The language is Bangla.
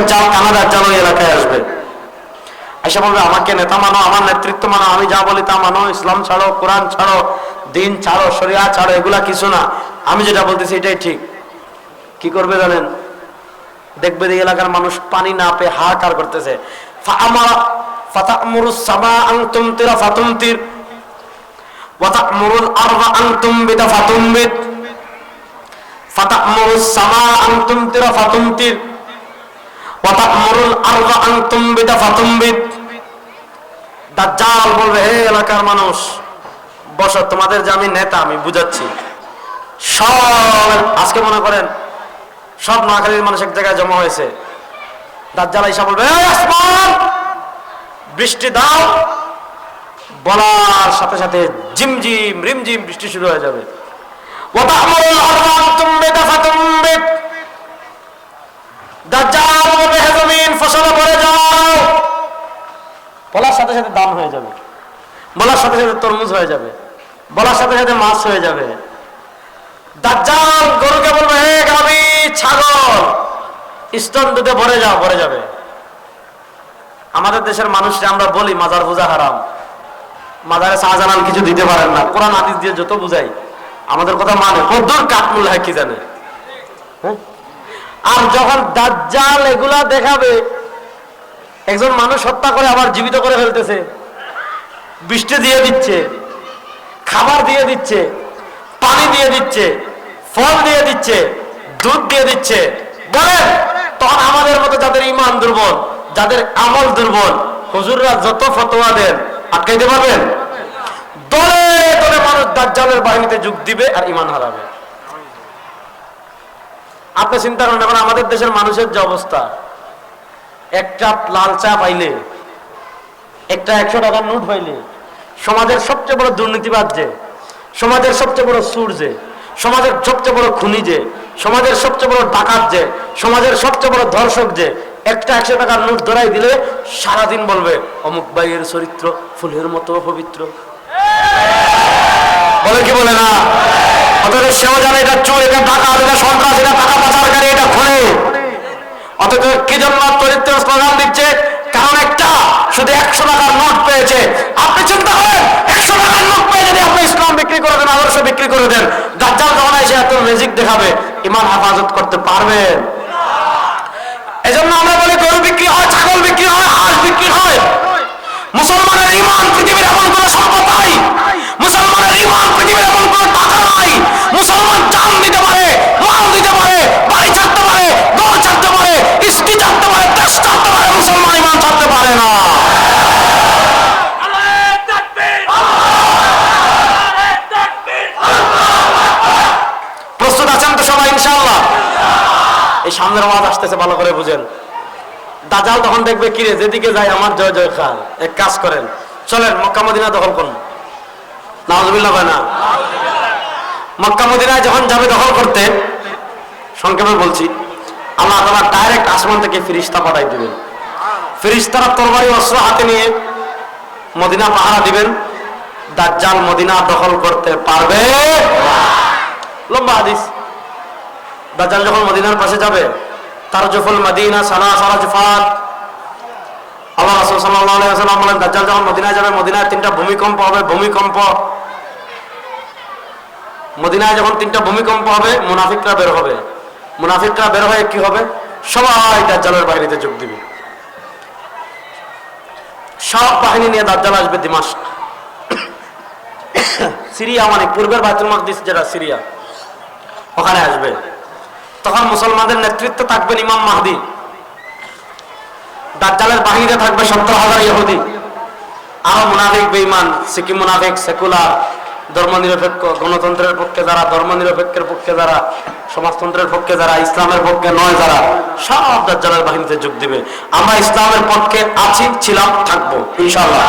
দাজ্জাল কানা দাজ্জাল ওই এলাকায় আসবে, আইসা বলবে আমাকে নেতা মানো, আমার নেতৃত্ব মানো, আমি যা বলি তা মানো, ইসলাম ছাড়ো, কোরআন ছাড়ো, দিন ছাড়ো, শরিয়া ছাড়ো, এগুলা কিছু না, আমি যেটা বলতেছি এটাই ঠিক। কি করবে জানেন? দেখবে এই এলাকার মানুষ পানি না পেয়ে হাহাকার করতেছে। ফাতা'মুরুস সামা আন তুমতিরা ফাতুমতির ওয়া তা'মুরুল আরদা আন তুমবিতা ফাতুমবিত, ফাতা'মুরুস সামা আন তুমতিরা ফাতুমতির ওয়া তা'মুরুল আরদা আন তুমবিতা ফাতুমবিত। দাজ্জাল বলবে, হে এলাকার মানুষ বসো, তোমাদের যে আমি নেতা আমি বুঝাচ্ছি। সব আজকে মনে করেন সব নোয়াখালীর মানুষ এক জায়গায় জমা হয়েছে, দাজ্জাল আইসা বলবে আসমান বৃষ্টি দাও, বলার সাথে সাথে ঝিমঝিম রিমঝিম বৃষ্টি শুরু হয়ে যাবে। দাজ্জাল বলবে হে জমিন ফসলে ভরে যাও, বলার সাথে সাথে দাম হয়ে যাবে, বলার সাথে সাথে তরমুজ হয়ে যাবে, বলার সাথে সাথে মাছ হয়ে যাবে। দাজ্জাল গরুকে বলবে হে গাভী ছাগল স্তন দুধে ভরে যাও, ভরে যাবে। আমাদের দেশের মানুষরা আমরা বলি মাজার পূজা হারাম, মাজারে শাহজালাল কিছু দিতে পারেন না, কোরআন হাদিস দিয়ে যত বুঝাই আমাদের কথা মানে কদ্দুর কাটমূল হয় কি জানে। আর যখন দাজ্জাল এগুলা দেখাবে, একজন মানুষ হত্যা করে আবার জীবিত করে ফেলতেছে, বৃষ্টি দিয়ে দিচ্ছে, খাবার দিয়ে দিচ্ছে, পানি দিয়ে দিচ্ছে, ফল দিয়ে দিচ্ছে, দুধ দিয়ে দিচ্ছে, বলেন তখন আমাদের মতো যাদের ঈমান দুর্বল, যাদের আমল দুর্বল, হুজুররা যত ফতোয়া দেন আটকাইতে পারবেন? দলে দলে মানুষ দাজ্জালের বাহিনীতে যোগ দিবে আর ঈমান হারাবে। আপনি চিন্তা করেন এখন আমাদের দেশের মানুষের যে অবস্থা, একটা লাল চা পাইলে, একটা 100 টাকার নোট পাইলে, সমাজের সবচেয়ে বড় দুর্নীতিবাদ যে, সমাজের সবচেয়ে বড় সুর যে, সমাজের সবচেয়ে বড় খুনি যে, সমাজের সবচেয়ে বড় ডাকাত যে, সমাজের সবচেয়ে বড় ধর্ষক যে, একটা 100 টাকার নোট ধরাই দিলে সারাদিন বলবে অমুক ভাইয়ের চরিত্র ফুলের মতো পবিত্র, বলে কি বলে না? অথচ সেও জানে এটা চোর, এটা ডাকাত, এটা সন্ত্রাস, এটা টাকা পাচারকারী, এটা খুনি। অথচ কি জন্য চরিত্র স্লোগান দিচ্ছে? কারণ একটা শুধু 100 টাকার নোট পেয়েছে। আপনি চিন্তা করেন 100 টাকার নোট পেয়ে যদি আপনি ইসলাম বিক্রি করে দেন, আদর্শ বিক্রি করে দেন, দাজ্জাল যখন এসে এত ম্যাজিক দেখাবে, ঈমান হেফাজত করতে পারবেন? এজন্য আমরা বলি গরু বিক্রি হয়, ছাগল বিক্রি হয়, হাঁস বিক্রি হয়। মুসলমানের ঈমান পৃথিবীর এমন কোন সম্পদ নাই, মুসলমানের ঈমান পৃথিবীর এমন কোন টাকা নাই। মুসলমান জান দিতে পারে, মাল দিতে পারে, বাড়ি ছাড়তে পারে, ঘর ছাড়তে পারে, স্ত্রী ছাড়তে পারে, দেশ ছাড়তে পারে, মুসলমান ঈমান ছাড়তে পারে না। প্রস্তুত আছেন তো সবাই ইনশাআল্লাহ? এই সামনের আওয়াজ আসতেছে, ভালো করে বুঝেন। দাজ্জাল তখন দেখবে কিরে যেদিকে যায় আমার জয় জয় খান, এক কাজ করেন চলেন মক্কা মদিনা দখল করুন। নাউজুবিল্লাহ হয় না? মক্কা মদিনায় যখন যাবে দখল করতে, সংক্ষেপে বলছি, আল্লাহ তাআলা ডাইরেক্ট আসমান থেকে ফেরেশতা পাঠাই দিবেন। ফেরেশতারা তরবারি অস্ত্র হাতে নিয়ে মদিনা পাহারা দিবেন। দাজ্জাল মদিনা দখল করতে পারবে না। লম্বা হাদিস। দাজ্জাল যখন মদিনার পাশে যাবে, তারজুফুল মদিনা সালাসালা জুফাত, আল্লাহ রাসূল সাল্লাল্লাহু আলাইহি ওয়াসাল্লাম বলেন দাজ্জাল যখন মদিনায় যাবে, মদিনায় 3টা ভূমিকম্প হবে। ভূমিকম্প, মদিনায় যখন 3টা ভূমিকম্প হবে, মুনাফিকরা বের হবে। মুনাফিকরা বের হয়ে কি হবে? সবাই দাজ্জালের বাহিনীতে যোগ দিবে। সব বাহিনী নিয়ে দাজ্জাল আসবে দিমাশক, সিরিয়া, মানে পূর্বের বাইতুল মাকদিস যেটা সিরিয়া, ওখানে আসবে। তখন মুসলমানদের নেতৃত্বে থাকবেন ইমাম মাহদী। দাজ্জালের বাহিনীতে থাকবে 70,000 ইহুদি, আরো মুনাফিক বেঈমান, সিকি মুনাফিক, সেকুলার, ধর্মনিরপেক্ষ, গণতন্ত্রের পক্ষে যারা, ধর্মনিরপেক্ষের পক্ষে যারা, সমাজতন্ত্রের পক্ষে যারা, ইসলামের পক্ষে নয় যারা, সব দাজ্জালের বাহিনীতে যোগ দিবে। আমরা ইসলামের পক্ষে আছি, ছিলাম, থাকবো ইনশাআল্লাহ।